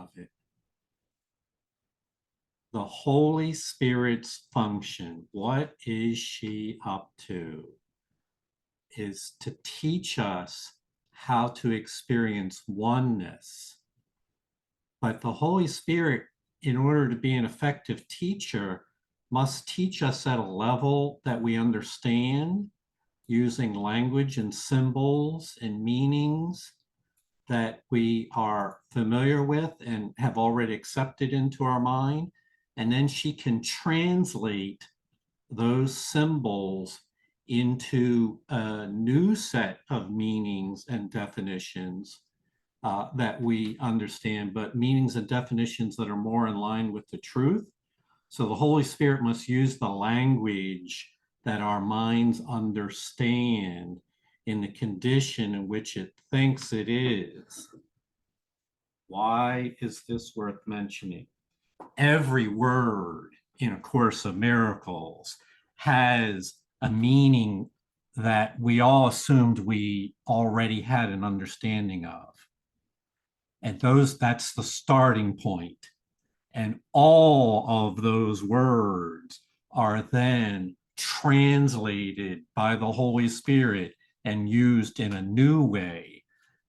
of it. The Holy Spirit's function, what is she up to? Is to teach us how to experience oneness. But the Holy Spirit, in order to be an effective teacher, must teach us at a level that we understand, using language and symbols and meanings that we are familiar with and have already accepted into our mind. And then she can translate those symbols into a new set of meanings and definitions that we understand, but meanings and definitions that are more in line with the truth. So the Holy Spirit must use the language that our minds understand in the condition in which it thinks it is. Why is this worth mentioning? Every word in A Course of Miracles has a meaning that we all assumed we already had an understanding of. And that's the starting point. And all of those words are then translated by the Holy Spirit and used in a new way,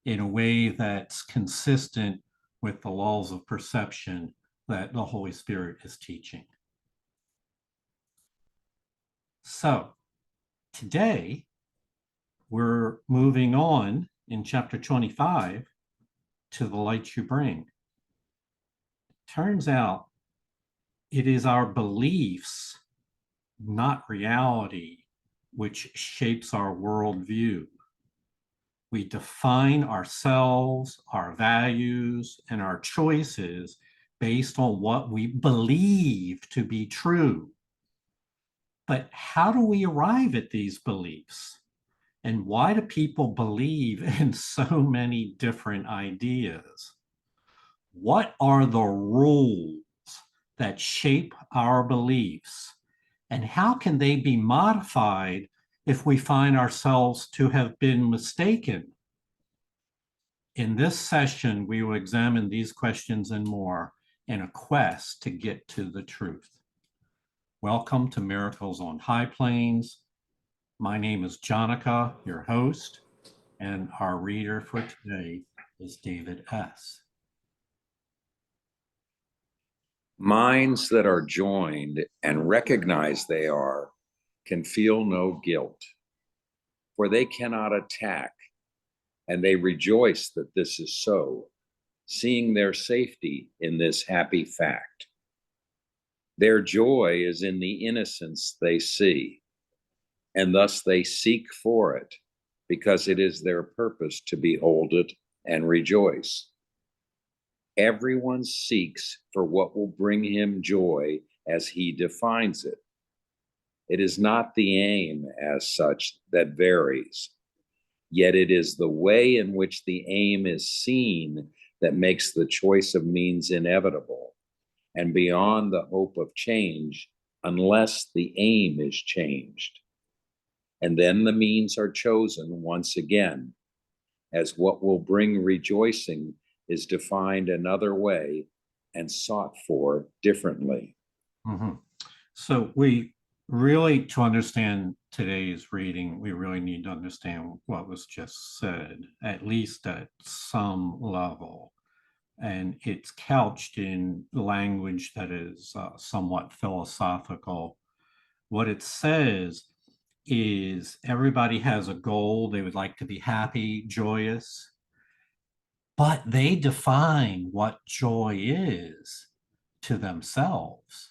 in a way that's consistent with the laws of perception that the Holy Spirit is teaching. So today, we're moving on in chapter 25 to the light you bring. Turns out it is our beliefs, not reality, which shapes our worldview. We define ourselves, our values, and our choices based on what we believe to be true. But how do we arrive at these beliefs? And why do people believe in so many different ideas? What are the rules that shape our beliefs? And how can they be modified if we find ourselves to have been mistaken? In this session, we will examine these questions and more in a quest to get to the truth. Welcome to Miracles on High Plains. My name is Jonica, your host, and our reader for today is David S. Minds that are joined and recognize they are can feel no guilt, for they cannot attack, and they rejoice that this is so, seeing their safety in this happy fact. Their joy is in the innocence they see, and thus they seek for it, because it is their purpose to behold it and rejoice. Everyone seeks for what will bring him joy as he defines it. It is not the aim as such that varies, yet it is the way in which the aim is seen that makes the choice of means inevitable and beyond the hope of change unless the aim is changed. And then the means are chosen once again, as what will bring rejoicing is defined another way and sought for differently. Mm-hmm. So we really, to understand today's reading, we really need to understand what was just said, at least at some level. And it's couched in language that is somewhat philosophical. What it says is everybody has a goal. They would like to be happy, joyous, but they define what joy is to themselves.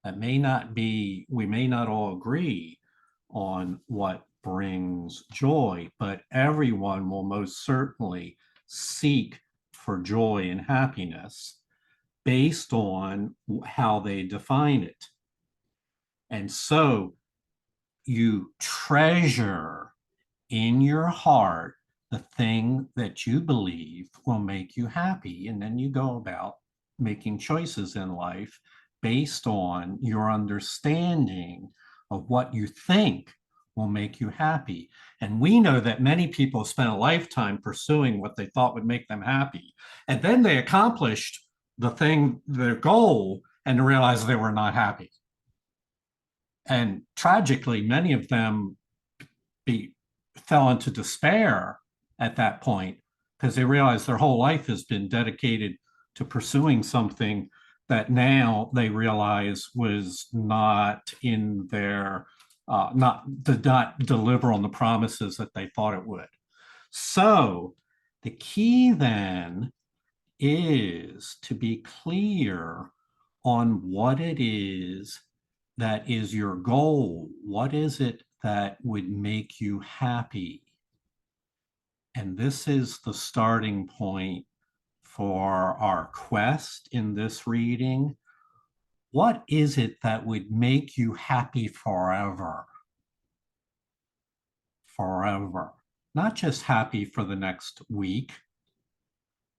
That may not be, we may not all agree on what brings joy, but everyone will most certainly seek for joy and happiness based on how they define it. And so you treasure in your heart the thing that you believe will make you happy. And then you go about making choices in life based on your understanding of what you think will make you happy. And we know that many people spent a lifetime pursuing what they thought would make them happy. And then they accomplished the thing, their goal, and realized they were not happy. And tragically, many of them fell into despair at that point because they realized their whole life has been dedicated to pursuing something that now they realize was not in their did not deliver on the promises that they thought it would. So the key then is to be clear on what it is that is your goal. What is it that would make you happy? And this is the starting point for our quest in this reading. What is it that would make you happy forever? Forever. Not just happy for the next week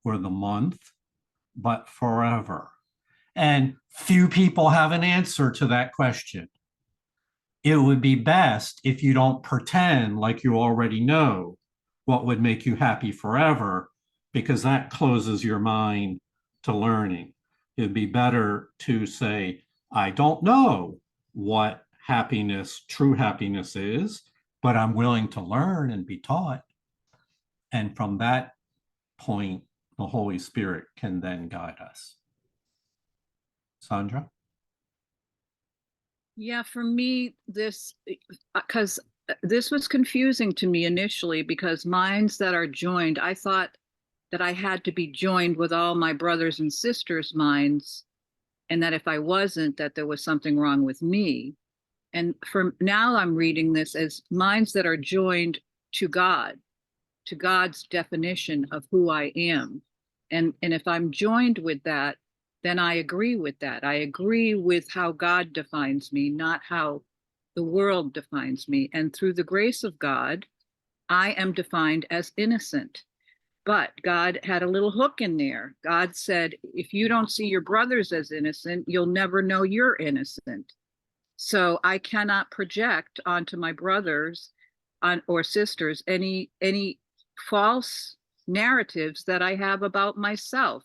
or the month, but forever. And few people have an answer to that question. It would be best if you don't pretend like you already know what would make you happy forever, because that closes your mind to learning. It'd be better to say, I don't know what happiness, true happiness is, but I'm willing to learn and be taught. And from that point, the Holy Spirit can then guide us. Sandra? Yeah, for me, because this was confusing to me initially, because minds that are joined, I thought that I had to be joined with all my brothers and sisters' minds, and that if I wasn't, that there was something wrong with me. And for now, I'm reading this as minds that are joined to God, to God's definition of who I am. And if I'm joined with that, then I agree with that. I agree with how God defines me, not how the world defines me. And through the grace of God, I am defined as innocent. But God had a little hook in there. God said, if you don't see your brothers as innocent, you'll never know you're innocent. So I cannot project onto my brothers or sisters any false narratives that I have about myself.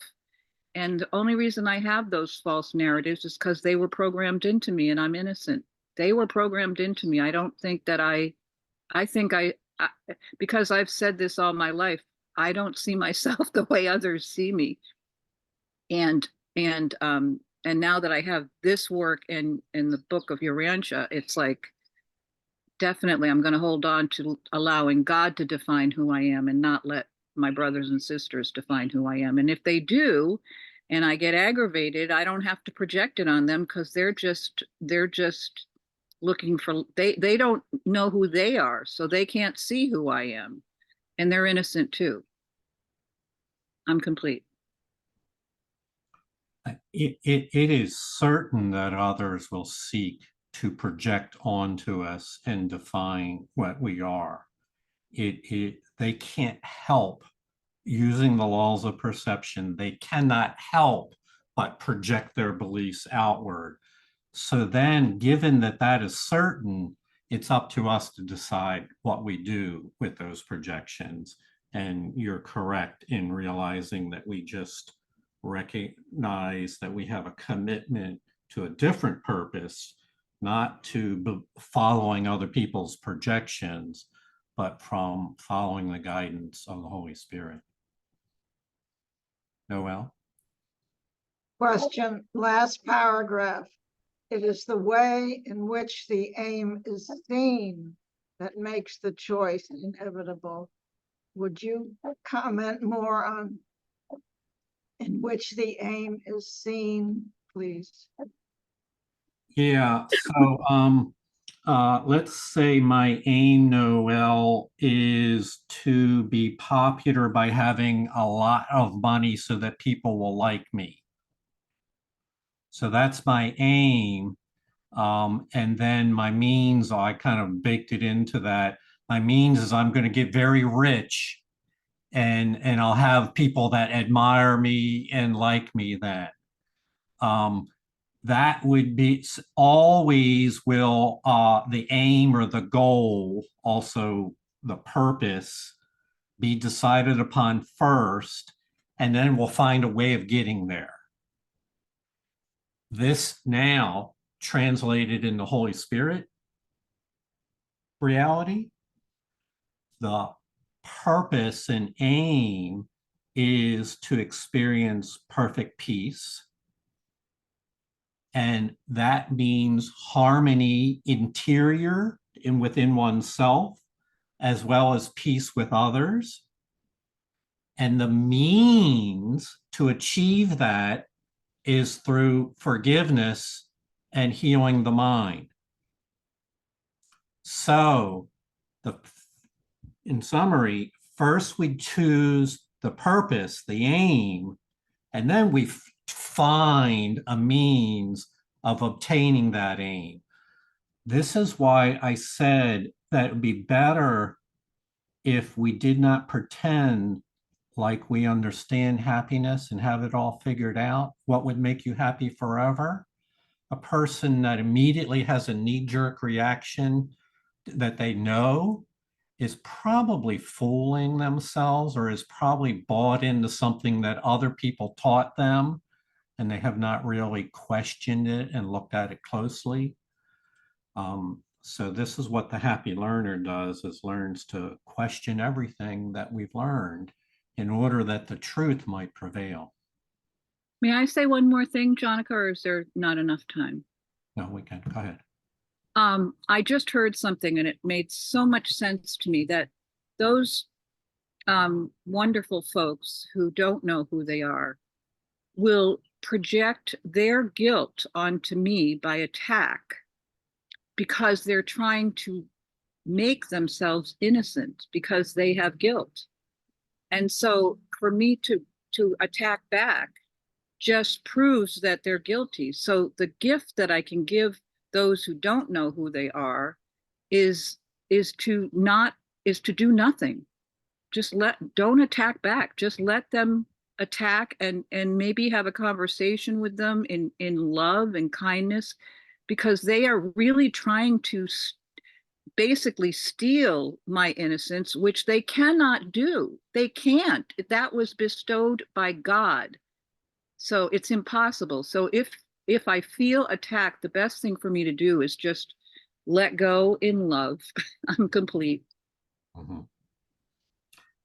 And the only reason I have those false narratives is because they were programmed into me, and I'm innocent. They were programmed into me. I don't think that I think because I've said this all my life, I don't see myself the way others see me. And now that I have this work in the book of Urantia, it's like, definitely I'm going to hold on to allowing God to define who I am and not let my brothers and sisters define who I am. And if they do, and I get aggravated, I don't have to project it on them, because they're just looking for, they don't know who they are, so they can't see who I am, and they're innocent too. I'm complete. It is certain that others will seek to project onto us and define what we are. They can't help, using the laws of perception, they cannot help but project their beliefs outward. So then, given that that is certain, it's up to us to decide what we do with those projections. And you're correct in realizing that we just recognize that we have a commitment to a different purpose, not to following other people's projections, but from following the guidance of the Holy Spirit. Noel? Question, last paragraph. It is the way in which the aim is seen that makes the choice inevitable. Would you comment more on in which the aim is seen, please? Yeah, so let's say my aim, Noel, is to be popular by having a lot of money so that people will like me. So that's my aim. And then my means, I kind of baked it into that. My means is I'm going to get very rich, and I'll have people that admire me and like me then. that would be always will the aim or the goal, also the purpose, be decided upon first, and then we'll find a way of getting there. This now translated in the Holy Spirit reality, the purpose and aim is to experience perfect peace. And that means harmony interior and within oneself, as well as peace with others. And the means to achieve that is through forgiveness and healing the mind. So, in summary, first we choose the purpose, the aim, and then we find a means of obtaining that aim. This is why I said that it would be better if we did not pretend like we understand happiness and have it all figured out. What would make you happy forever? A person that immediately has a knee-jerk reaction that they know is probably fooling themselves, or is probably bought into something that other people taught them, and they have not really questioned it and looked at it closely. So this is what the happy learner does, is learns to question everything that we've learned in order that the truth might prevail. May I say one more thing, Jonica, or is there not enough time? No, we can, go ahead. I just heard something and it made so much sense to me that those wonderful folks who don't know who they are will project their guilt onto me by attack because they're trying to make themselves innocent because they have guilt. And so for me to attack back just proves that they're guilty. So the gift that I can give those who don't know who they are is to do nothing. Just don't attack back. Just let them attack and maybe have a conversation with them in love and kindness, because they are really trying to basically steal my innocence, which they cannot do. They can't. That was bestowed by God. So it's impossible. So if I feel attacked, the best thing for me to do is just let go in love. I'm complete. Mm-hmm.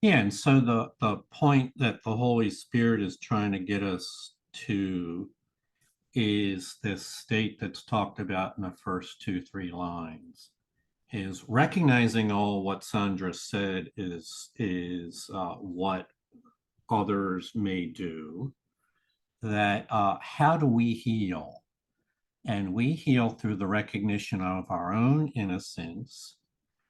Yeah, and so the point that the Holy Spirit is trying to get us to is this state that's talked about in the first 2-3 lines, is recognizing all what Sandra said is what others may do, that how do we heal? And we heal through the recognition of our own innocence,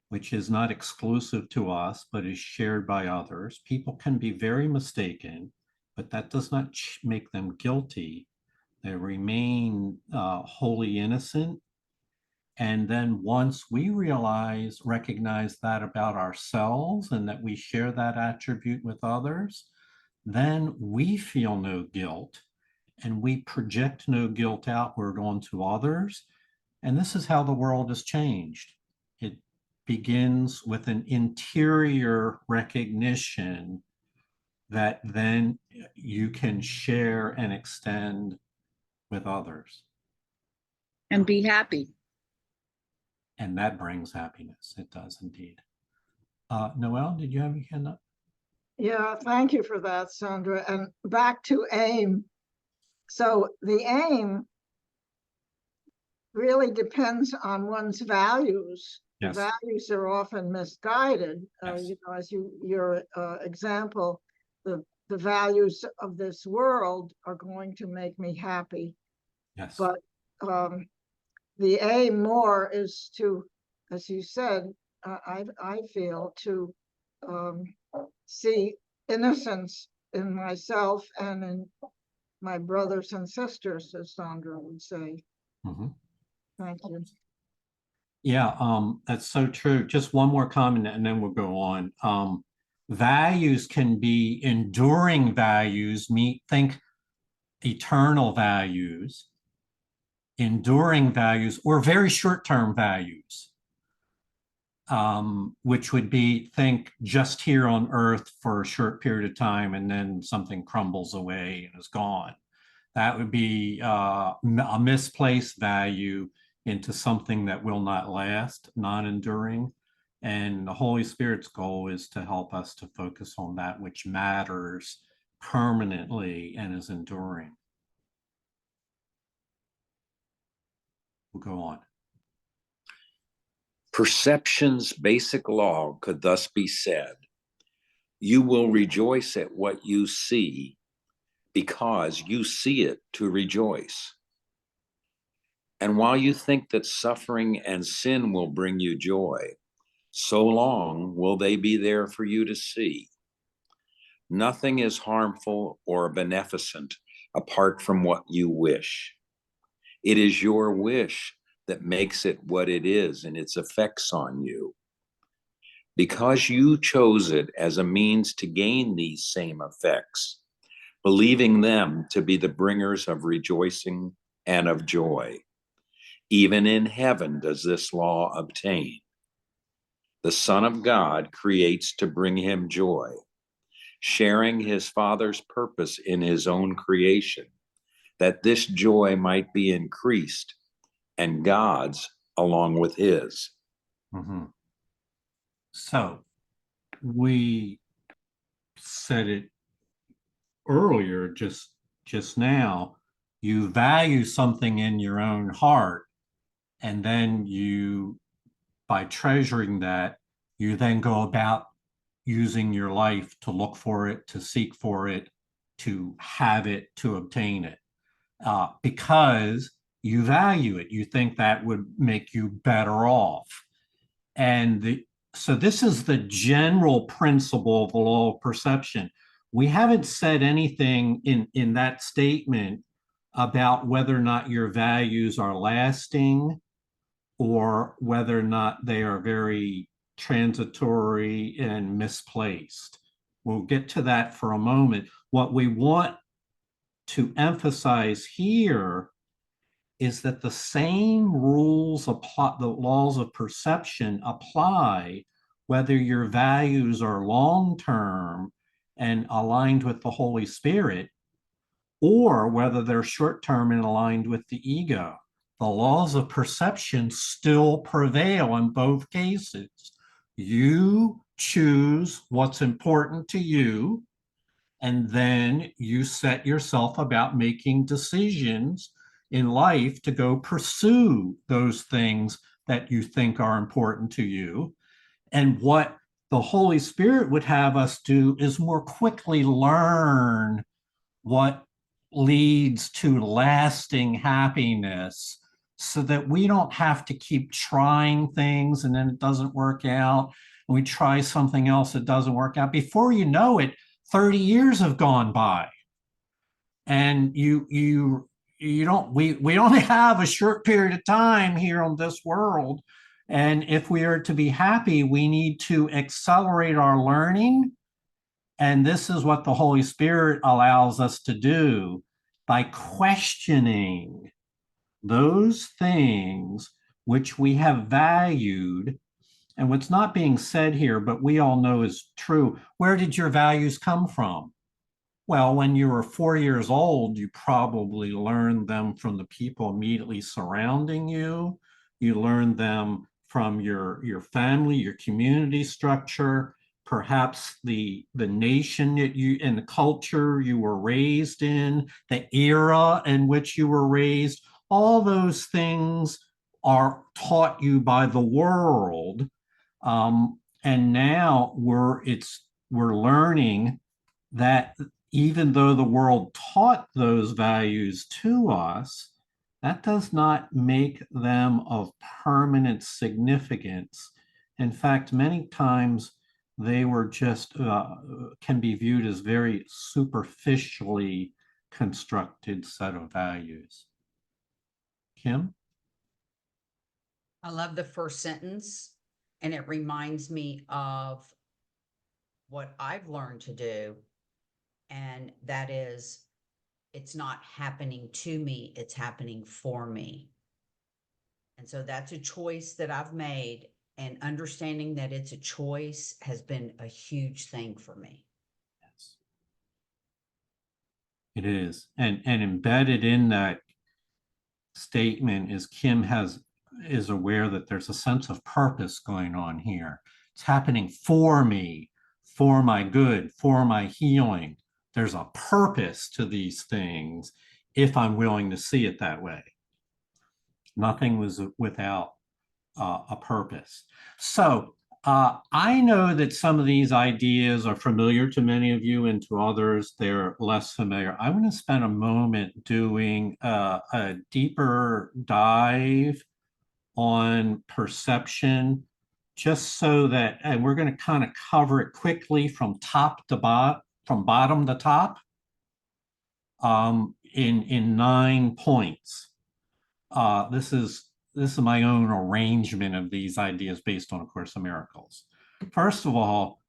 which is not exclusive to us, but is shared by others. People can be very mistaken, but that does not make them guilty. They remain wholly innocent. And then once we recognize that about ourselves and that we share that attribute with others, then we feel no guilt and we project no guilt outward onto others. And this is how the world has changed. It begins with an interior recognition that then you can share and extend with others. And be happy. And that brings happiness. It does indeed. Noelle, did you have your hand up? Yeah, thank you for that, Sandra. And back to aim. So the aim really depends on one's values. Yes. Values are often misguided. Yes. As your example, the values of this world are going to make me happy. Yes. But the aim more is to, as you said, I feel to see innocence in myself and in my brothers and sisters, as Sandra would say. Mm-hmm. Thank you. Yeah, that's so true. Just one more comment and then we'll go on. Values can be enduring values, think eternal values, enduring values or very short-term values, which would be think just here on earth for a short period of time and then something crumbles away and is gone. That would be a misplaced value into something that will not last, non-enduring. And the Holy Spirit's goal is to help us to focus on that which matters permanently and is enduring. We'll go on. Perception's basic law could thus be said: you will rejoice at what you see because you see it to rejoice. And while you think that suffering and sin will bring you joy, so long will they be there for you to see. Nothing is harmful or beneficent apart from what you wish. It is your wish that makes it what it is and its effects on you. Because you chose it as a means to gain these same effects, believing them to be the bringers of rejoicing and of joy. Even in heaven does this law obtain. The Son of God creates to bring him joy, sharing his Father's purpose in his own creation, that this joy might be increased and God's along with his. Mm-hmm. So we said it earlier, just now, you value something in your own heart, and then you, by treasuring that, you then go about using your life to look for it, to seek for it, to have it, to obtain it, because you value it. You think that would make you better off. And so this is the general principle of the law of perception. We haven't said anything in that statement about whether or not your values are lasting or whether or not they are very transitory and misplaced. We'll get to that for a moment. What we want to emphasize here is that the same rules apply, the laws of perception apply whether your values are long-term and aligned with the Holy Spirit, or whether they're short-term and aligned with the ego. The laws of perception still prevail in both cases. You choose what's important to you, and then you set yourself about making decisions in life to go pursue those things that you think are important to you. And what the Holy Spirit would have us do is more quickly learn what leads to lasting happiness, so that we don't have to keep trying things and then it doesn't work out, and we try something else that doesn't work out. Before you know it, 30 years have gone by, and you don't, we only have a short period of time here on this world. And if we are to be happy, we need to accelerate our learning. And this is what the Holy Spirit allows us to do by questioning those things which we have valued. And what's not being said here, but we all know is true. Where did your values come from? Well, when you were 4 years old, you probably learned them from the people immediately surrounding you. You learned them from your family, your community structure, perhaps the nation that you, and the culture you were raised in, the era in which you were raised. All those things are taught you by the world. And now we're learning that even though the world taught those values to us, that does not make them of permanent significance. In fact, many times they were just, can be viewed as very superficially constructed set of values. Kim? I love the first sentence, and it reminds me of what I've learned to do, and that is it's not happening to me, it's happening for me. And so that's a choice that I've made, and understanding that it's a choice has been a huge thing for me. Yes. It is. And embedded in that statement is Kim is aware that there's a sense of purpose going on here. It's happening for me, for my good, for my healing. There's a purpose to these things if I'm willing to see it that way. Nothing was without a purpose. So I know that some of these ideas are familiar to many of you, and to others, they're less familiar. I want to spend a moment doing a deeper dive on perception, just so that, and we're going to kind of cover it quickly from top to bottom, from bottom to top, in 9 points. This is my own arrangement of these ideas based on A Course in Miracles. First of all,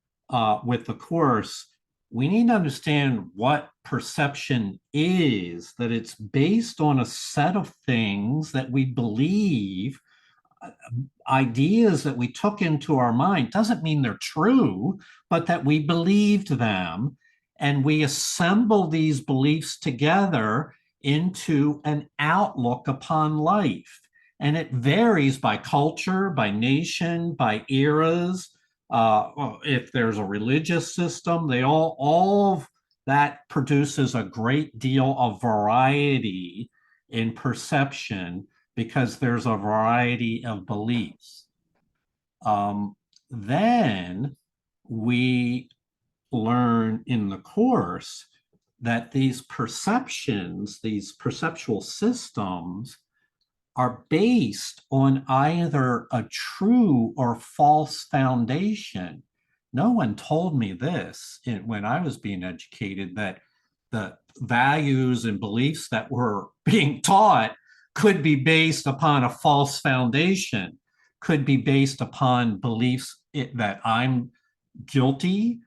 with the Course, we need to understand what perception is, that it's based on a set of things that we believe, ideas that we took into our mind. Doesn't mean they're true, but that we believed them, and we assemble these beliefs together into an outlook upon life. And it varies by culture, by nation, by eras. If there's a religious system, they all of that produces a great deal of variety in perception, because there's a variety of beliefs. Then we learn in the Course that these perceptions, these perceptual systems, are based on either a true or false foundation. No one told me this when I was being educated, that the values and beliefs that were being taught could be based upon a false foundation, could be based upon beliefs that I'm guilty,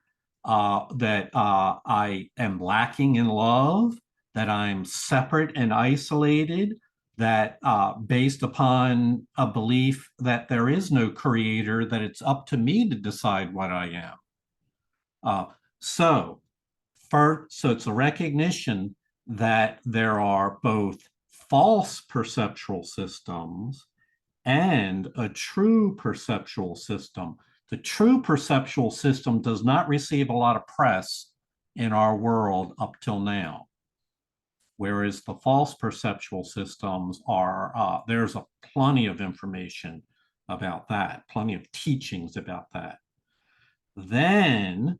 that I am lacking in love, that I'm separate and isolated, that based upon a belief that there is no creator, that it's up to me to decide what I am. So it's a recognition that there are both false perceptual systems and a true perceptual system. The true perceptual system does not receive a lot of press in our world up till now, whereas the false perceptual systems are, there's plenty of information about that, plenty of teachings about that. Then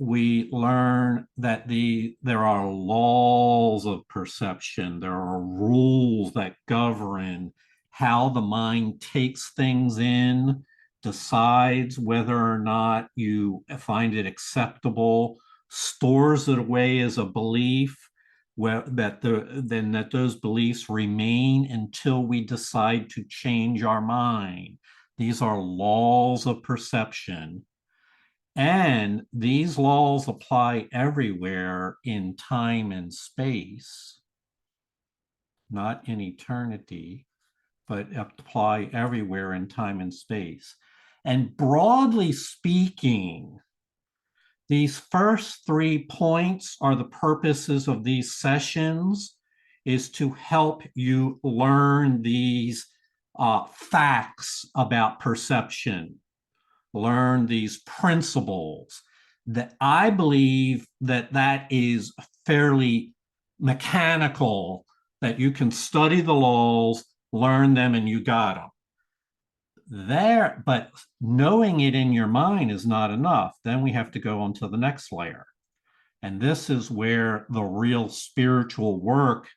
we learn that there are laws of perception, there are rules that govern how the mind takes things in, decides whether or not you find it acceptable, stores it away as a belief, that those beliefs remain until we decide to change our mind. These are laws of perception. And these laws apply everywhere in time and space, not in eternity, but apply everywhere in time and space. And broadly speaking, these first 3 points are the purposes of these sessions, is to help you learn these facts about perception, learn these principles. That I believe that is fairly mechanical, that you can study the laws, learn them, and you got them. But knowing it in your mind is not enough. Then we have to go on to the next layer. And this is where the real spiritual work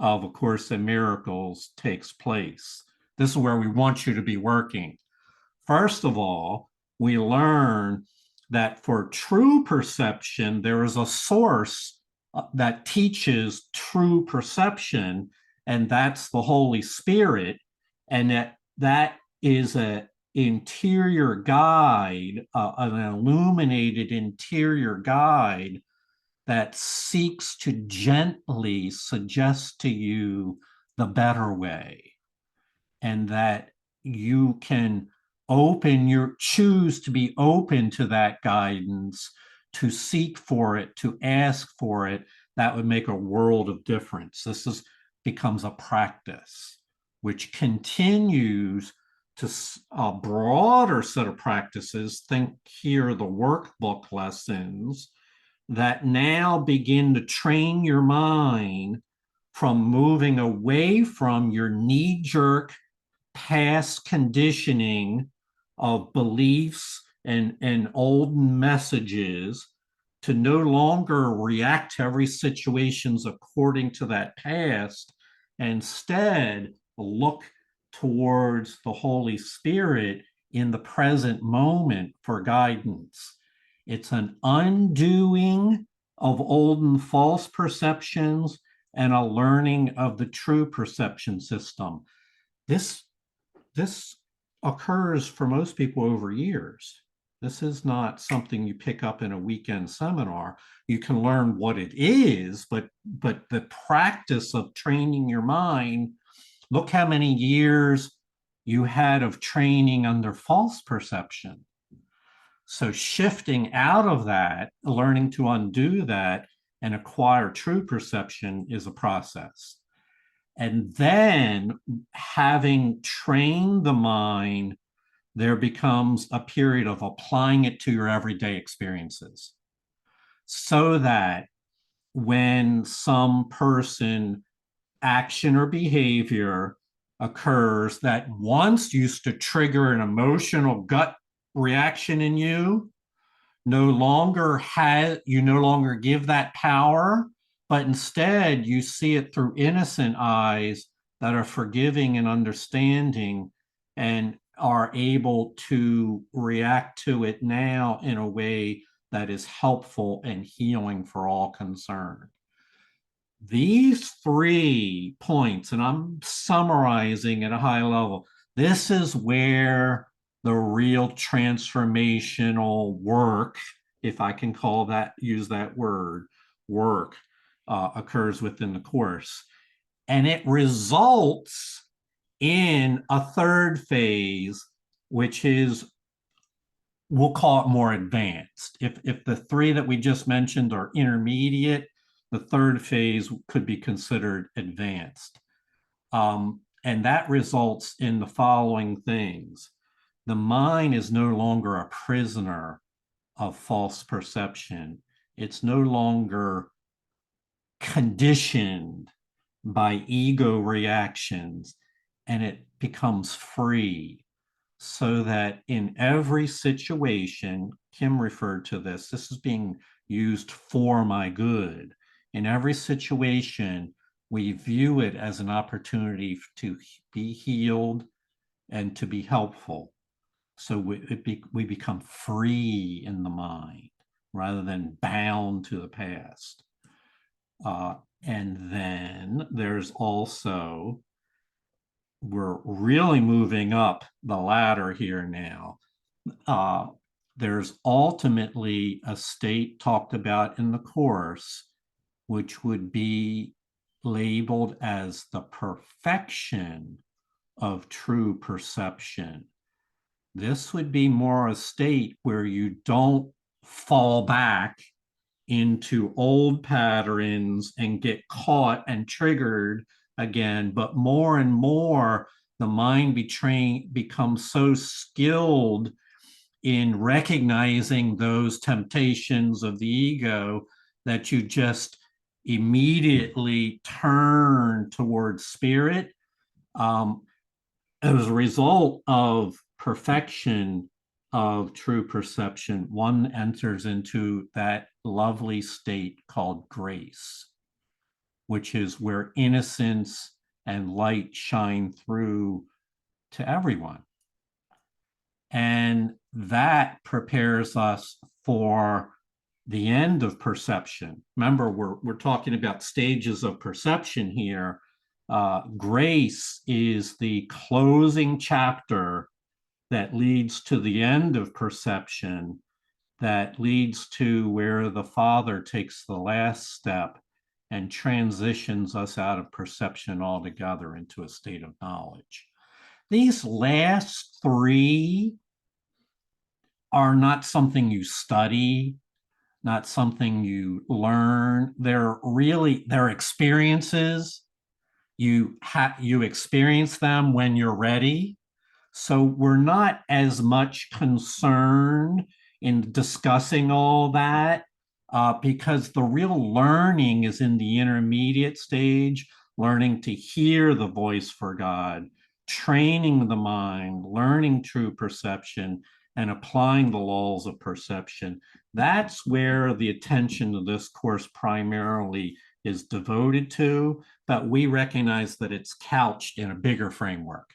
of A Course in Miracles takes place. This is where we want you to be working. First of all, we learn that for true perception, there is a source that teaches true perception, and that's the Holy Spirit, and that is an interior guide, an illuminated interior guide that seeks to gently suggest to you the better way, and that you can choose to be open to that guidance, to seek for it, to ask for it. That would make a world of difference. Becomes a practice which continues to a broader set of practices. Think here the workbook lessons that now begin to train your mind from moving away from your knee-jerk past conditioning of beliefs and old messages, to no longer react to every situations according to that past, and instead look towards the Holy Spirit in the present moment for guidance. It's an undoing of old and false perceptions and a learning of the true perception system. This occurs for most people over years. This is not something you pick up in a weekend seminar. You can learn what it is, but the practice of training your mind, look how many years you had of training under false perception. So shifting out of that, learning to undo that and acquire true perception is a process. And then, having trained the mind, there becomes a period of applying it to your everyday experiences, so that when some person, action or behavior occurs that once used to trigger an emotional gut reaction in you, you no longer give that power, but instead you see it through innocent eyes that are forgiving and understanding, and are able to react to it now in a way that is helpful and healing for all concerned. These 3 points, and I'm summarizing at a high level, this is where the real transformational work, if I can use that word, work, occurs within the course. And it results in a 3rd phase, which is, we'll call it more advanced. If the 3 that we just mentioned are intermediate, the 3rd phase could be considered advanced. And that results in the following things. The mind is no longer a prisoner of false perception. It's no longer conditioned by ego reactions, and it becomes free, so that in every situation, Kim referred to this is being used for my good. In every situation, we view it as an opportunity to be healed and to be helpful. So we become free in the mind rather than bound to the past. And then there's also, we're really moving up the ladder here now. There's ultimately a state talked about in the course, which would be labeled as the perfection of true perception. This would be more a state where you don't fall back into old patterns and get caught and triggered again, but more and more the mind becomes so skilled in recognizing those temptations of the ego that you just immediately turn towards spirit. As a result of perfection of true perception, one enters into that lovely state called grace, which is where innocence and light shine through to everyone. And that prepares us for the end of perception. Remember, we're talking about stages of perception here. Grace is the closing chapter that leads to the end of perception. that leads to where the Father takes the last step and transitions us out of perception altogether into a state of knowledge. These last three are not something you study, not something you learn. They're experiences. You experience them when you're ready. So we're not as much concerned in discussing all that because the real learning is in the intermediate stage, learning to hear the voice for God, training the mind, learning true perception, and applying the laws of perception. That's where the attention of this course primarily is devoted to, but we recognize that it's couched in a bigger framework.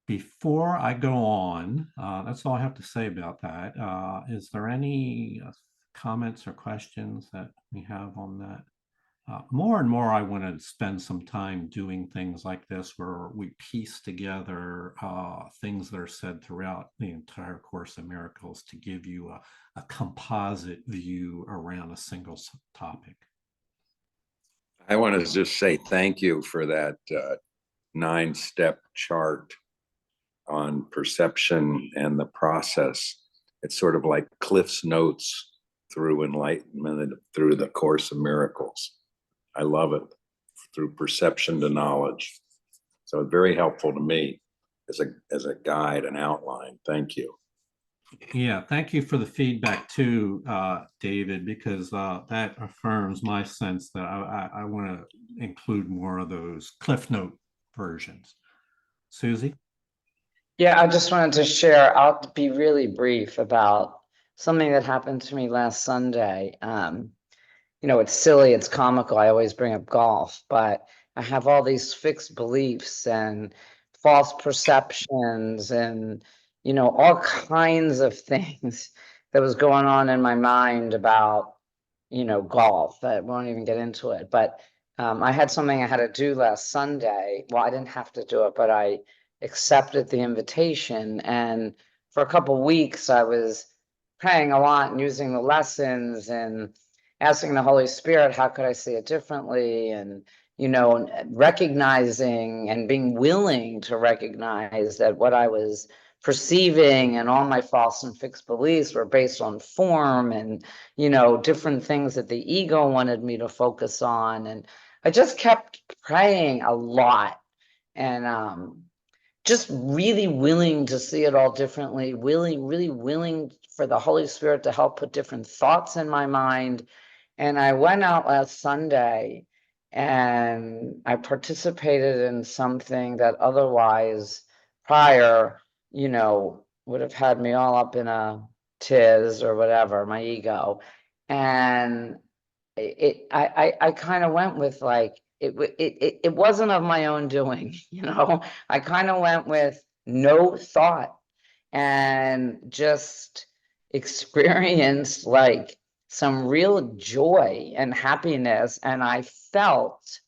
Before I go on, that's all I have to say about that. Is there any comments or questions that we have on that? More and more, I want to spend some time doing things like this where we piece together things that are said throughout the entire Course in Miracles to give you a composite view around a single topic. I want to just say thank you for that 9-step chart on perception and the process. It's sort of like Cliff's Notes through enlightenment, through the Course in Miracles. I love it, through perception to knowledge. So very helpful to me as a guide and outline. Thank you. Yeah, thank you for the feedback too, David, because that affirms my sense that I want to include more of those Cliff Note versions. Susie? Yeah, I just wanted to share, I'll be really brief about something that happened to me last Sunday. You know, it's silly, it's comical. I always bring up golf, but I have all these fixed beliefs and false perceptions and, you know, all kinds of things that was going on in my mind about, you know, golf. I won't even get into it, but I had something I had to do last Sunday. Well, I didn't have to do it, but I accepted the invitation. And for a couple of weeks, I was praying a lot and using the lessons and asking the Holy Spirit, how could I see it differently? And, you know, recognizing and being willing to recognize that what I was perceiving and all my false and fixed beliefs were based on form and, you know, different things that the ego wanted me to focus on. And I just kept praying a lot and just really willing to see it all differently, really willing for the Holy Spirit to help put different thoughts in my mind. And I went out last Sunday and I participated in something that otherwise prior, you know, would have had me all up in a tiz or whatever, my ego. And I kind of went with like, it wasn't of my own doing, you know. I kind of went with no thought and just experienced like some real joy and happiness. And I felt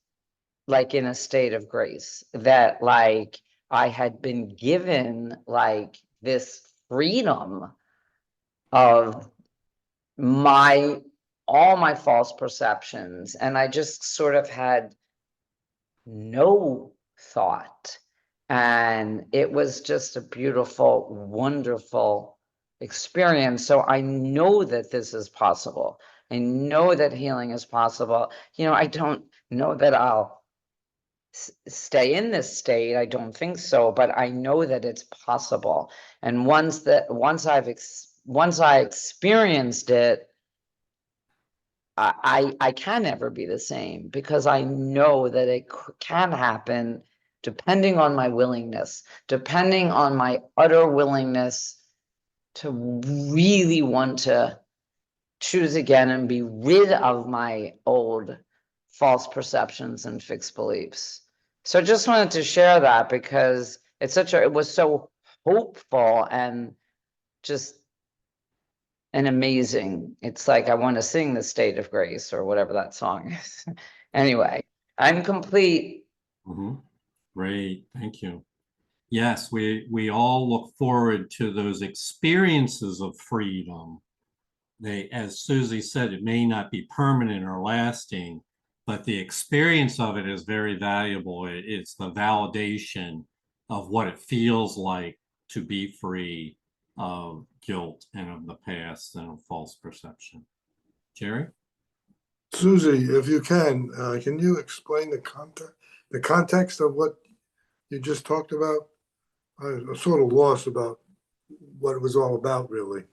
like in a state of grace that like I had been given like this freedom of all my false perceptions. And I just sort of had no thought. And it was just a beautiful, wonderful experience. So I know that this is possible. I know that healing is possible. You know, I don't know that I'll stay in this state. I don't think so, but I know that it's possible. And once I experienced it, I can never be the same because I know that it can happen depending on my willingness, depending on my utter willingness to really want to choose again and be rid of my old false perceptions and fixed beliefs. So I just wanted to share that because it was so hopeful and just and amazing. It's like I want to sing the State of Grace or whatever that song is. Anyway, I'm complete. Great, thank you. Yes, we all look forward to those experiences of freedom. They, as Susie said, it may not be permanent or lasting, but the experience of it is very valuable. It's the validation of what it feels like to be free of guilt and of the past and of false perception. Jerry? Susie, if you can you explain the context of what you just talked about? I'm sort of lost about what it was all about, really.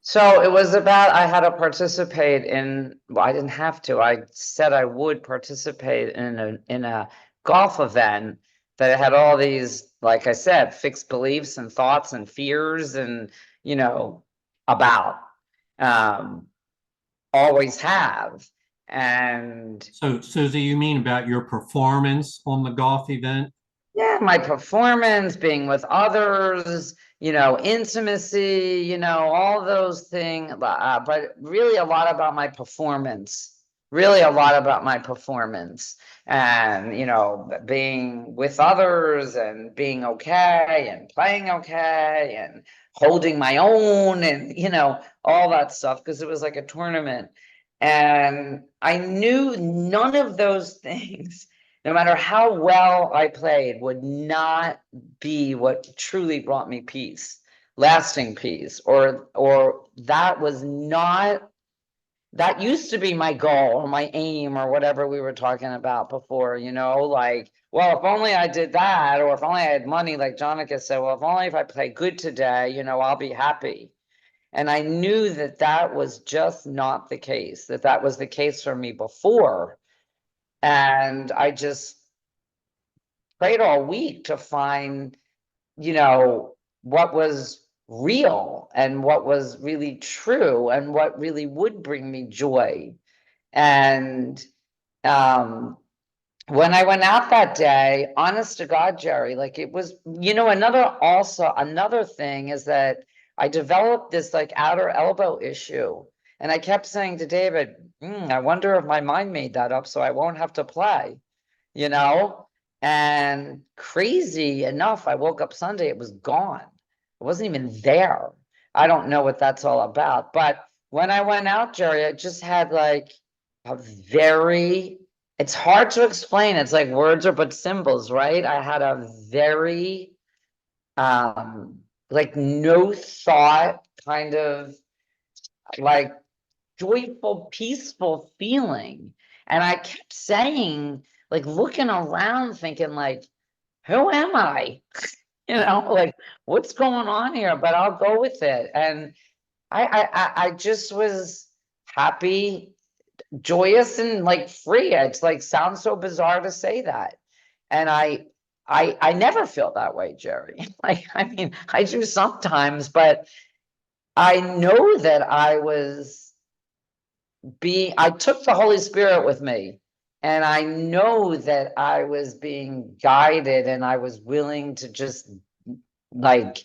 So it was about, I had to participate in, well, I didn't have to, I said I would participate in a golf event that had all these, like I said, fixed beliefs and thoughts and fears and, you know, about, always have. And So Susie, you mean about your performance on the golf event? yeah, my performance, being with others, you know, intimacy, you know, all those things, but really a lot about my performance, really a lot about my performance and, you know, being with others and being okay and playing okay and holding my own and, you know, all that stuff, because it was like a tournament. And I knew none of those things, no matter how well I played, would not be what truly brought me peace, lasting peace, or that was not, that used to be my goal or my aim or whatever we were talking about before, you know, like, well, if only I did that, or if only I had money, like Jonica said, well, if only if I play good today, you know, I'll be happy. And I knew that that was just not the case, that that was the case for me before. And I just prayed all week to find, you know, what was real and what was really true and what really would bring me joy. And when I went out that day, honest to God, Jerry, like it was, you know, another thing is that I developed this like outer elbow issue. And I kept saying to David, I wonder if my mind made that up so I won't have to play, you know? And crazy enough, I woke up Sunday, it was gone. It wasn't even there. I don't know what that's all about. But when I went out, Jerry, I just had like a very, it's hard to explain. It's like words are but symbols, right? I had a very, like no thought kind of like joyful, peaceful feeling. And I kept saying, like looking around, thinking like, who am I? You know, like what's going on here? But I'll go with it. And I just was happy, joyous, and like free. It's like sounds so bizarre to say that. And I never feel that way, Jerry. Like, I mean, I do sometimes, but I know that I took the Holy Spirit with me, and I know that I was being guided and I was willing to just like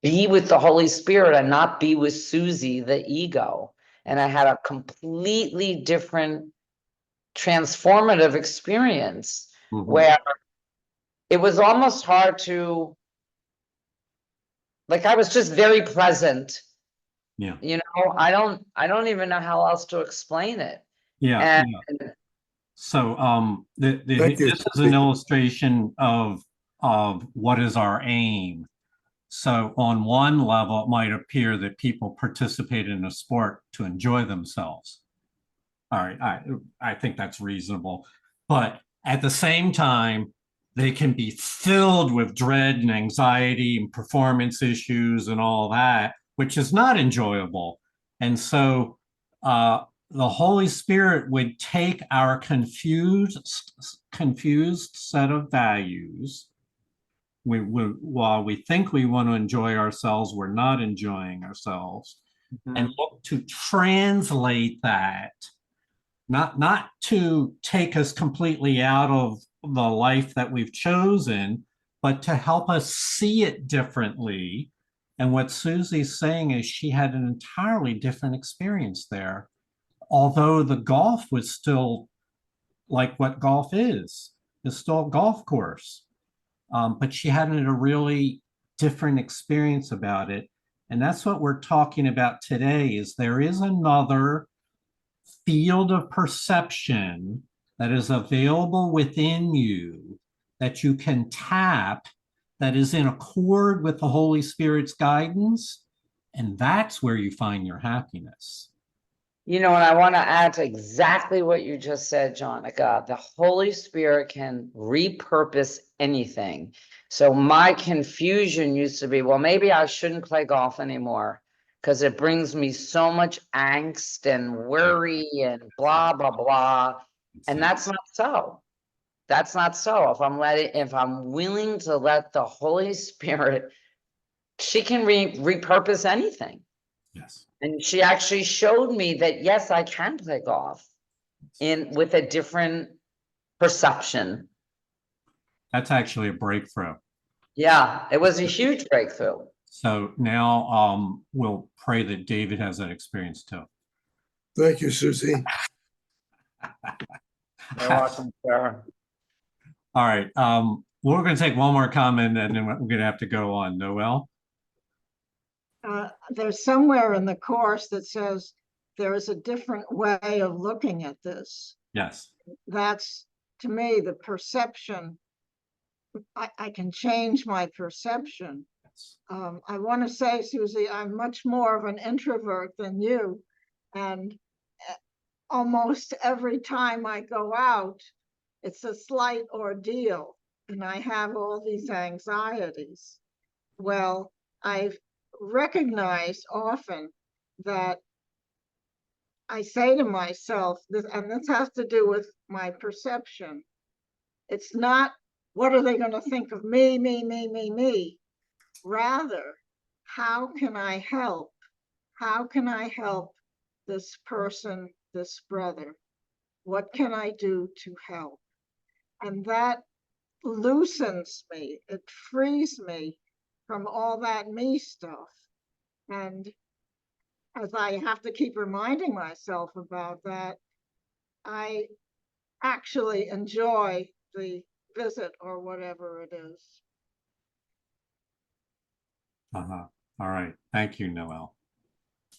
be with the Holy Spirit and not be with Susie, the ego. And I had a completely different transformative experience where it was almost hard to, like, I was just very present. Yeah. You know, I don't even know how else to explain it. Yeah. And Yeah. So Thank you, this is an illustration of what is our aim. So on one level, it might appear that people participate in a sport to enjoy themselves. All right, I think that's reasonable. But at the same time, they can be filled with dread and anxiety and performance issues and all that, which is not enjoyable. And so the Holy Spirit would take our confused set of values. While we think we want to enjoy ourselves, we're not enjoying ourselves, and look to translate that, not to take us completely out of the life that we've chosen, but to help us see it differently. And what Susie's saying is she had an entirely different experience there, although the golf was still like what golf is still a golf course. but she had a really different experience about it. And that's what we're talking about today, is there is another field of perception that is available within you that you can tap, that is in accord with the Holy Spirit's guidance. And that's where you find your happiness. You know, and I want to add to exactly what you just said, Jonica. The Holy Spirit can repurpose anything. So my confusion used to be, well, maybe I shouldn't play golf anymore because it brings me so much angst and worry and blah, blah, blah. And that's not so. That's not so. If I'm willing to let the Holy Spirit, she can repurpose anything. Yes. And she actually showed me that, yes, I can play golf with a different perception. That's actually a breakthrough. Yeah, it was a huge breakthrough. So now we'll pray that David has that experience too. Thank you, Susie. You're welcome, Sarah. All right. We're going to take one more comment and then we're going to have to go on. Noel? There's somewhere in the course that says there is a different way of looking at this. Yes. That's, to me, the perception. I can change my perception. Yes. I want to say, Susie, I'm much more of an introvert than you. And almost every time I go out, it's a slight ordeal. And I have all these anxieties. Well, I've recognized often that I say to myself, and this has to do with my perception. It's not, what are they going to think of me? Rather, how can I help? How can I help this person, this brother? What can I do to help? And that loosens me. It frees me from all that me stuff. And as I have to keep reminding myself about that, I actually enjoy the visit or whatever it is. All right. Thank you, Noel.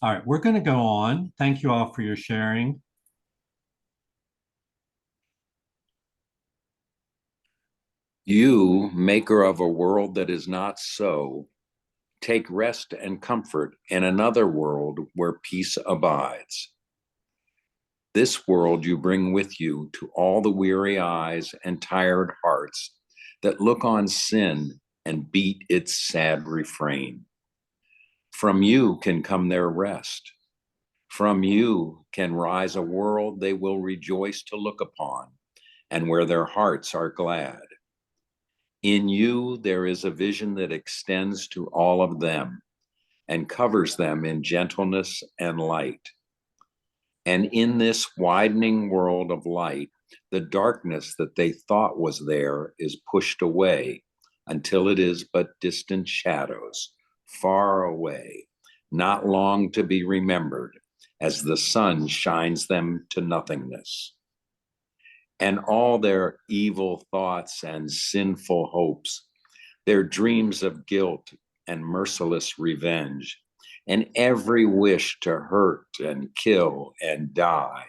All right. We're going to go on. Thank you all for your sharing. You, maker of a world that is not so, take rest and comfort in another world where peace abides. This world you bring with you to all the weary eyes and tired hearts that look on sin and beat its sad refrain. From you can come their rest. From you can rise a world they will rejoice to look upon, and where their hearts are glad. In you, there is a vision that extends to all of them and covers them in gentleness and light. And in this widening world of light, the darkness that they thought was there is pushed away until it is but distant shadows, far away, not long to be remembered, as the sun shines them to nothingness. And all their evil thoughts and sinful hopes, their dreams of guilt and merciless revenge, and every wish to hurt and kill and die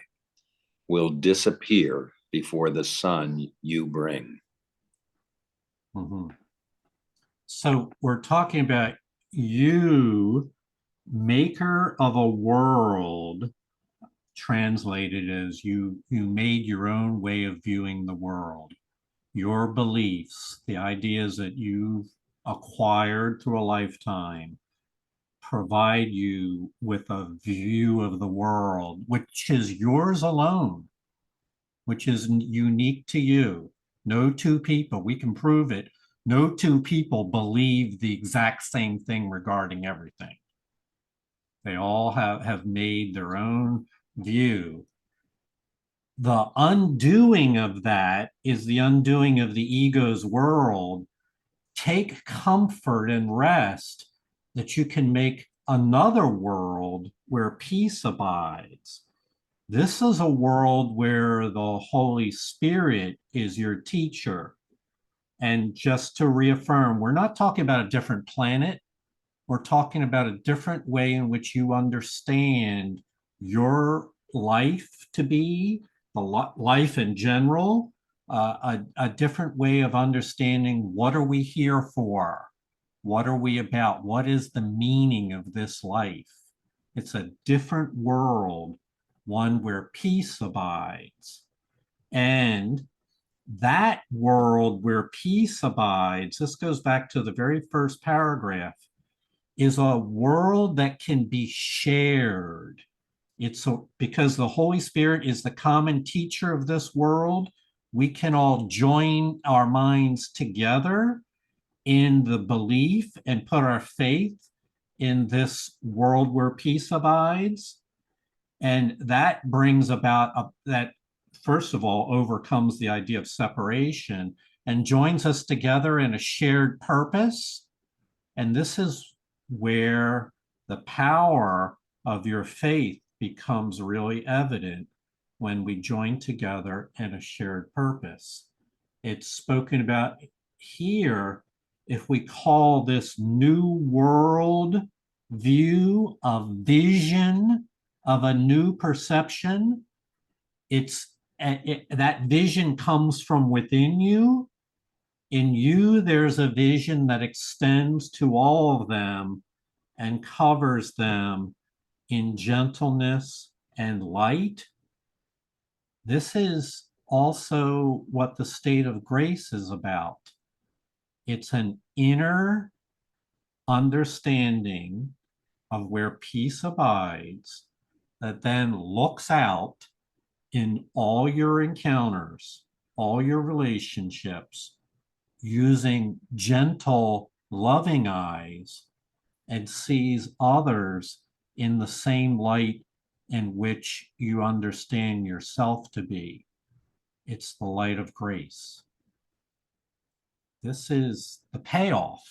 will disappear before the sun you bring. Mm-hmm. So we're talking about you, maker of a world, translated as you made your own way of viewing the world, your beliefs, the ideas that you've acquired through a lifetime provide you with a view of the world which is yours alone, which is unique to you. No two people, we can prove it, no two people believe the exact same thing regarding everything. They all have made their own view. The undoing of that is the undoing of the ego's world. Take comfort and rest that you can make another world where peace abides. This is a world where the Holy Spirit is your teacher. And just to reaffirm, we're not talking about a different planet. We're talking about a different way in which you understand your life to be, the life in general, a different way of understanding what are we here for? What are we about? What is the meaning of this life? It's a different world, one where peace abides. And that world where peace abides, this goes back to the very first paragraph, is a world that can be shared. Because the Holy Spirit is the common teacher of this world, we can all join our minds together in the belief and put our faith in this world where peace abides. And that brings about that, first of all, overcomes the idea of separation and joins us together in a shared purpose. And this is where the power of your faith becomes really evident when we join together in a shared purpose. It's spoken about here. If we call this new world view a vision of a new perception, that vision comes from within you. In you, there's a vision that extends to all of them and covers them in gentleness and light. This is also what the state of grace is about. It's an inner understanding of where peace abides that then looks out in all your encounters, all your relationships, using gentle, loving eyes, and sees others in the same light in which you understand yourself to be. It's the light of grace. This is the payoff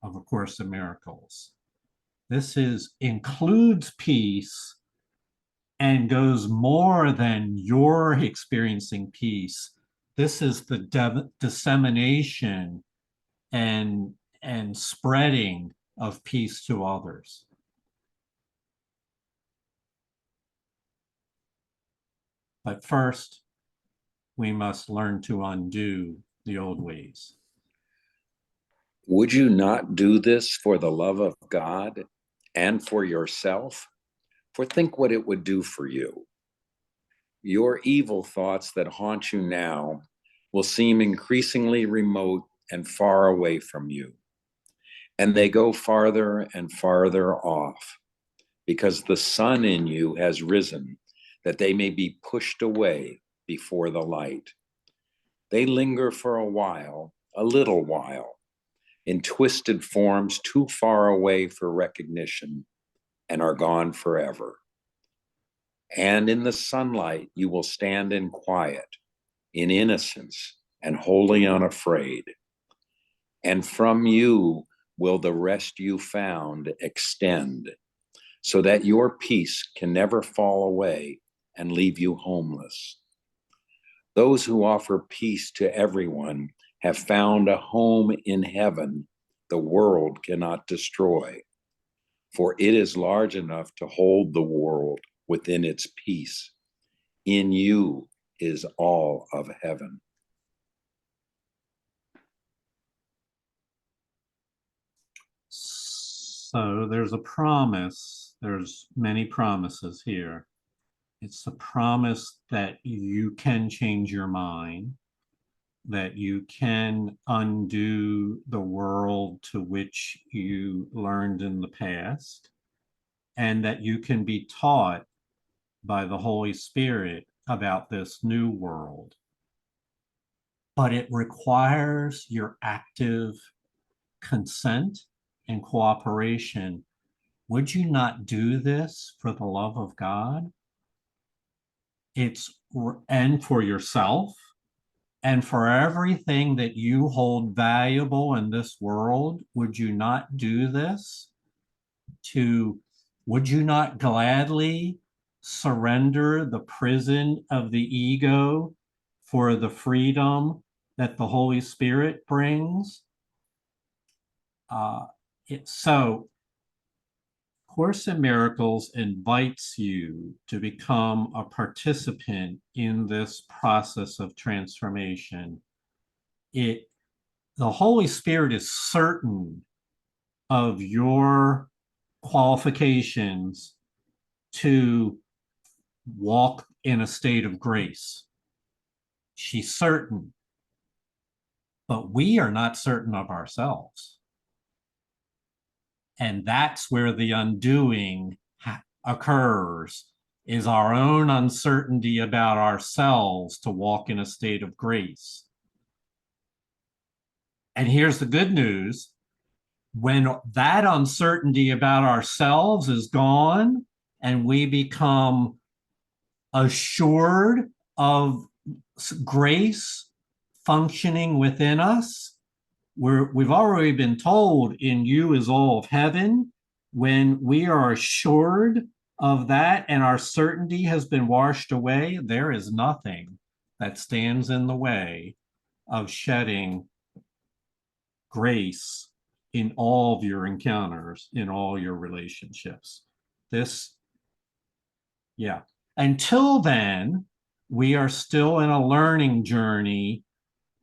of A Course in Miracles. This includes peace and goes more than you're experiencing peace. This is the dissemination and spreading of peace to others. But first, we must learn to undo the old ways. Would you not do this for the love of God and for yourself? For think what it would do for you. Your evil thoughts that haunt you now will seem increasingly remote and far away from you. And they go farther and farther off because the sun in you has risen, that they may be pushed away before the light. They linger for a while, a little while, in twisted forms too far away for recognition, and are gone forever. And in the sunlight, you will stand in quiet, in innocence, and wholly unafraid. And from you will the rest you found extend, so that your peace can never fall away and leave you homeless. Those who offer peace to everyone have found a home in heaven the world cannot destroy, for it is large enough to hold the world within its peace. In you is all of heaven. So there's a promise. There's many promises here. It's a promise that you can change your mind, that you can undo the world to which you learned in the past, and that you can be taught by the Holy Spirit about this new world. But it requires your active consent and cooperation. Would you not do this for the love of God? And for yourself, and for everything that you hold valuable in this world. Would you not do this? Would you not gladly surrender the prison of the ego for the freedom that the Holy Spirit brings. So Course in Miracles invites you to become a participant in this process of transformation. The Holy Spirit is certain of your qualifications to walk in a state of grace. She's certain, but we are not certain of ourselves. And that's where the undoing occurs, is our own uncertainty about ourselves to walk in a state of grace. And here's the good news. When that uncertainty about ourselves is gone and we become assured of grace functioning within us, we've already been told in you is all of heaven. When we are assured of that and our certainty has been washed away, there is nothing that stands in the way of shedding grace in all of your encounters, in all your relationships. Until then, we are still in a learning journey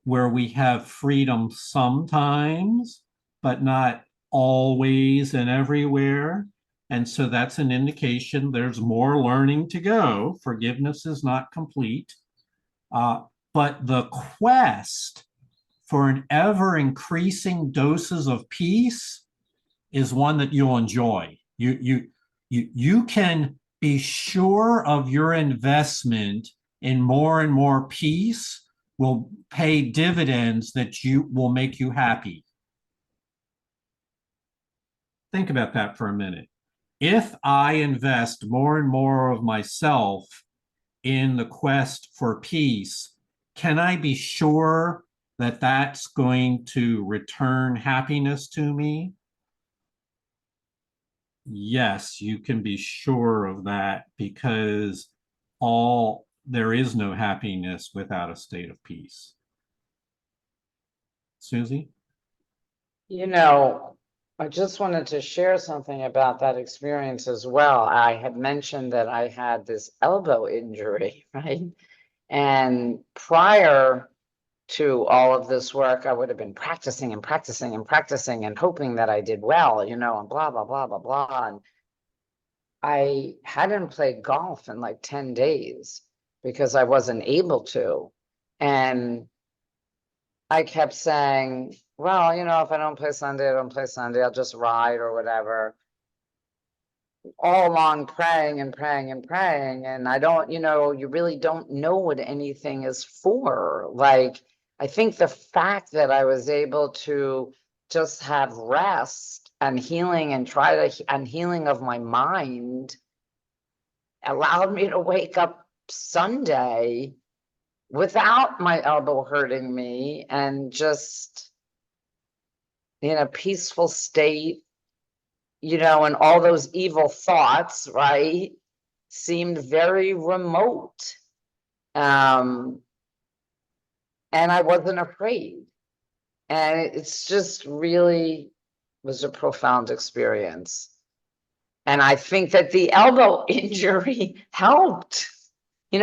where we have freedom sometimes, but not always and everywhere. And so that's an indication there's more learning to go. Forgiveness is not complete. But the quest for an ever increasing doses of peace is one that you'll enjoy. You can be sure of your investment in more and more peace will pay dividends that will make you happy. Think about that for a minute. If I invest more and more of myself in the quest for peace, can I be sure that that's going to return happiness to me? Yes, you can be sure of that, because there is no happiness without a state of peace. Susie? You know, I just wanted to share something about that experience as well. I had mentioned that I had this elbow injury, right? And prior to all of this work, I would have been practicing and practicing and practicing and hoping that I did well, and blah, blah, blah, blah, blah. And I hadn't played golf in like 10 days because I wasn't able to. And I kept saying, well, if I don't play Sunday, I don't play Sunday. I'll just ride or whatever. All along praying and praying and praying. And I don't, you really don't know what anything is for. Like, I think the fact that I was able to just have rest and healing and healing of my mind allowed me to wake up Sunday without my elbow hurting me and just in a peaceful state, and all those evil thoughts, right, seemed very remote. And I wasn't afraid. And it's just really was a profound experience. And I think that the elbow injury helped. It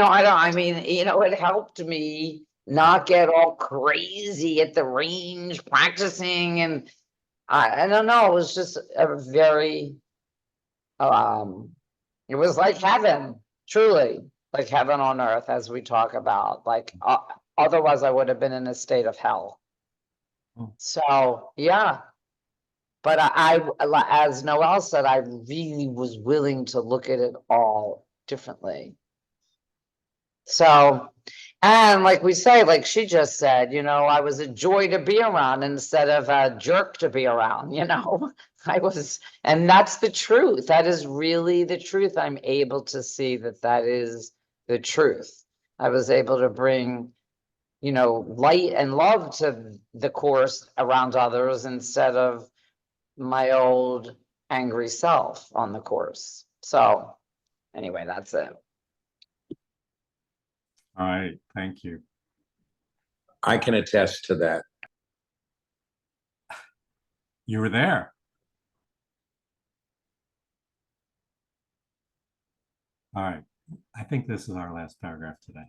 helped me not get all crazy at the range practicing. And I don't know, it was just a very, it was like heaven, truly, like heaven on earth, as we talk about. Like, otherwise I would have been in a state of hell. So, yeah. But I, as Noelle said, I really was willing to look at it all differently. So, and like we say, like she just said, I was a joy to be around instead of a jerk to be around, I was, and that's the truth. That is really the truth. I'm able to see that is the truth. I was able to bring, light and love to the Course around others instead of my old angry self on the Course. So anyway, that's it. All right, thank you. I can attest to that. You were there. All right. I think this is our last paragraph today.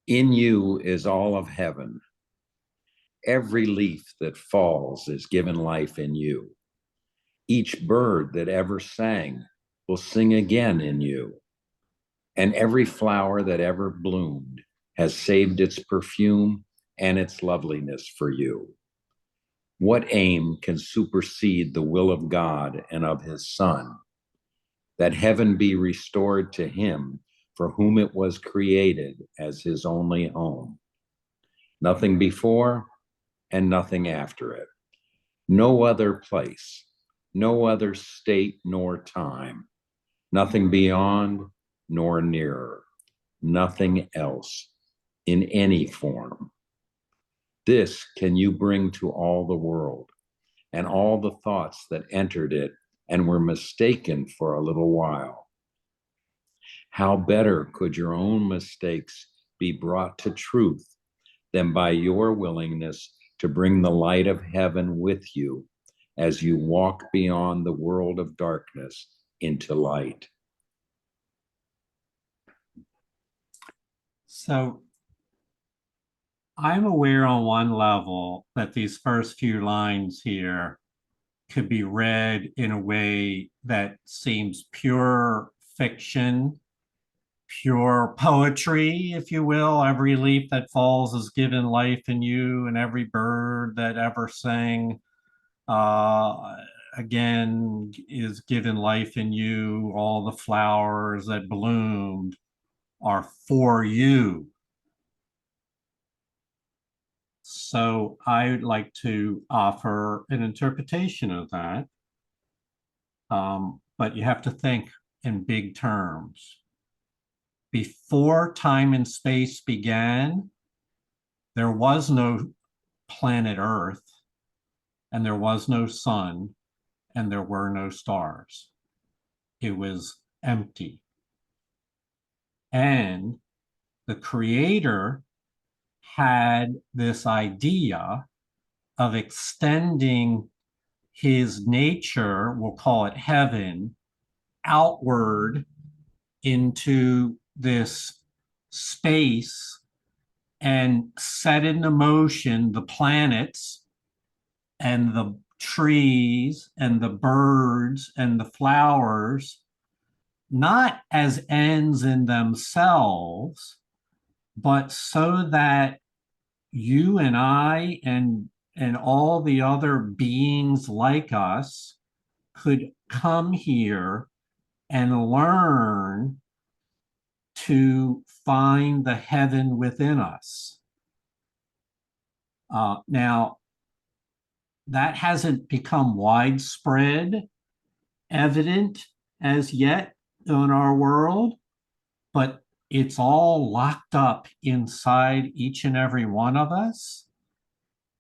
In you is all of heaven. Every leaf that falls is given life in you. Each bird that ever sang will sing again in you. And every flower that ever bloomed has saved its perfume and its loveliness for you. What aim can supersede the will of God and of his Son? That heaven be restored to him for whom it was created as his only home. Nothing before and nothing after it. No other place, no other state nor time. Nothing beyond nor nearer. Nothing else in any form. This can you bring to all the world and all the thoughts that entered it and were mistaken for a little while. How better could your own mistakes be brought to truth than by your willingness to bring the light of heaven with you as you walk beyond the world of darkness into light? So I'm aware on one level that these first few lines here could be read in a way that seems pure fiction, pure poetry, if you will. Every leaf that falls is given life in you, and every bird that ever sang again is given life in you. All the flowers that bloomed are for you. So I would like to offer an interpretation of that. But you have to think in big terms. Before time and space began, there was no planet Earth, and there was no sun, and there were no stars. It was empty. And the Creator had this idea of extending his nature, we'll call it heaven, outward into this space and set into motion the planets and the trees and the birds and the flowers, not as ends in themselves, but so that you and I and all the other beings like us could come here and learn to find the heaven within us. Now, that hasn't become widespread, evident as yet in our world, but it's all locked up inside each and every one of us.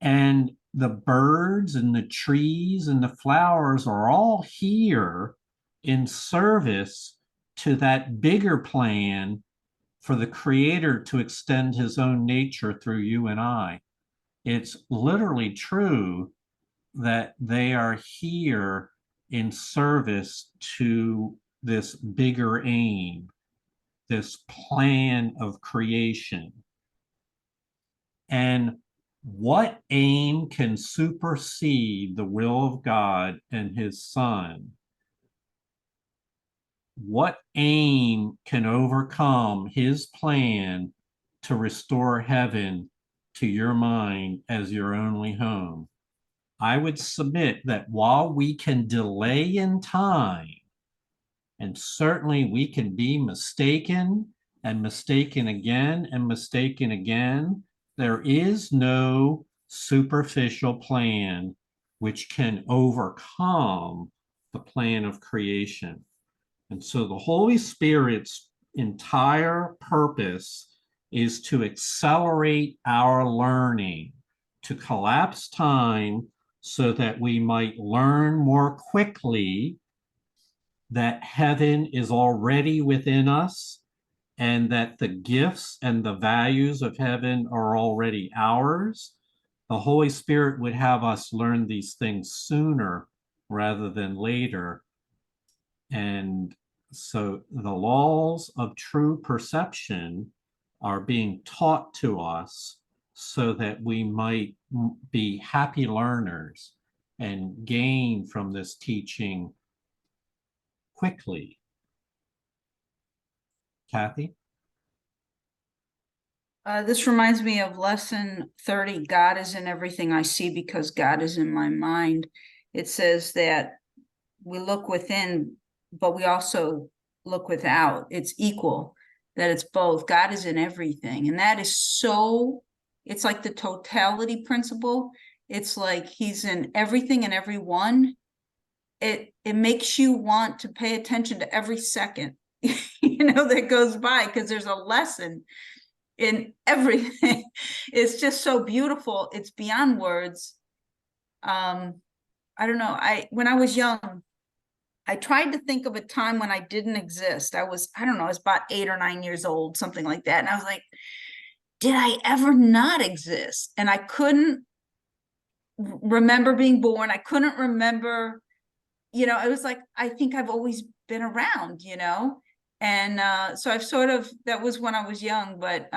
And the birds and the trees and the flowers are all here in service to that bigger plan for the Creator to extend his own nature through you and I. It's literally true that they are here in service to this bigger aim, this plan of creation. And what aim can supersede the will of God and his Son? What aim can overcome his plan to restore heaven to your mind as your only home? I would submit that while we can delay in time, and certainly we can be mistaken and mistaken again and mistaken again, there is no superficial plan which can overcome the plan of creation. And so the Holy Spirit's entire purpose is to accelerate our learning, to collapse time so that we might learn more quickly that heaven is already within us and that the gifts and the values of heaven are already ours, the Holy Spirit would have us learn these things sooner rather than later. And so the laws of true perception are being taught to us so that we might be happy learners and gain from this teaching quickly. Kathy? This reminds me of lesson 30, God is in everything I see because God is in my mind. It says that we look within, but we also look without. It's equal, that it's both. God is in everything. And that is so, it's like the totality principle. It's like he's in everything and everyone. It makes you want to pay attention to every second, that goes by, because there's a lesson in everything. It's just so beautiful. It's beyond words. I don't know. When I was young, I tried to think of a time when I didn't exist. I don't know, I was about 8 or 9 years old, something like that. And I was like, did I ever not exist? And I couldn't remember being born. I couldn't remember, it was like, I think I've always been around, and so I've that was when I was young, but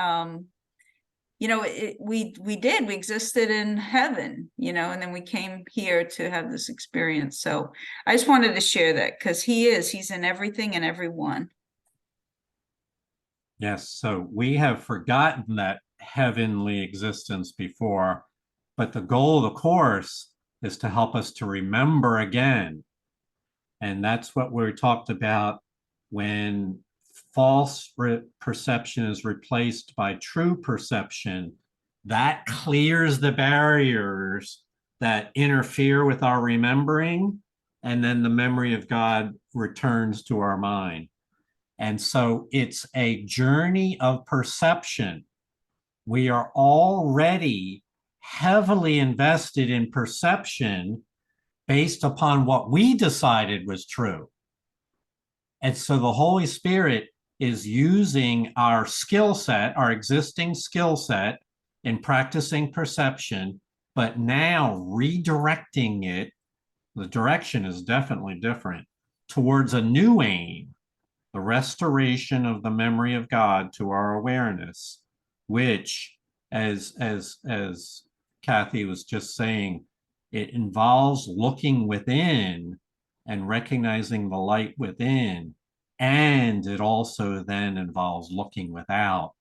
we existed in heaven, and then we came here to have this experience. So I just wanted to share that, because he's in everything and everyone. Yes, so we have forgotten that heavenly existence before, but the goal of the course is to help us to remember again. And that's what we talked about when false perception is replaced by true perception. That clears the barriers that interfere with our remembering, and then the memory of God returns to our mind. And so it's a journey of perception. We are already heavily invested in perception based upon what we decided was true. And so the Holy Spirit is using our skill set, our existing skill set in practicing perception, but now redirecting it. The direction is definitely different towards a new aim, the restoration of the memory of God to our awareness, which, as Kathy was just saying, it involves looking within and recognizing the light within. And it also then involves looking without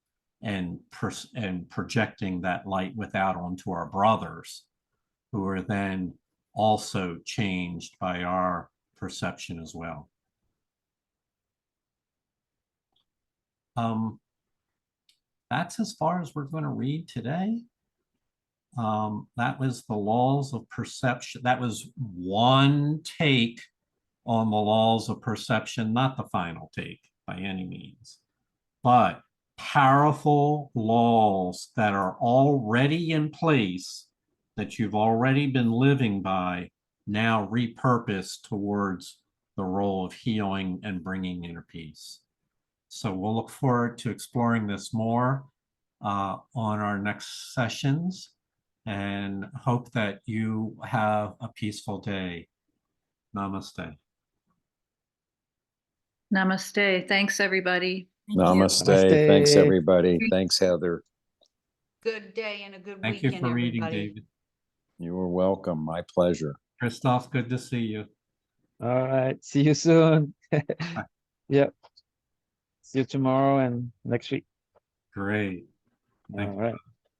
and projecting that light without onto our brothers, who are then also changed by our perception as well. That's as far as we're going to read today. That was the laws of perception. That was one take on the laws of perception, not the final take by any means, but powerful laws that are already in place, that you've already been living by, now repurposed towards the role of healing and bringing inner peace. So we'll look forward to exploring this more on our next sessions, and hope that you have a peaceful day. Namaste. Namaste. Thanks, everybody. Namaste. Namaste. Thanks, everybody. Thanks, Heather. Good day and a good Thank you weekend, for reading, everybody. David. You are welcome. My pleasure. Christoph, good to see you. All right. See you soon. Yep. See you tomorrow and next week. Great. All Thank you. right.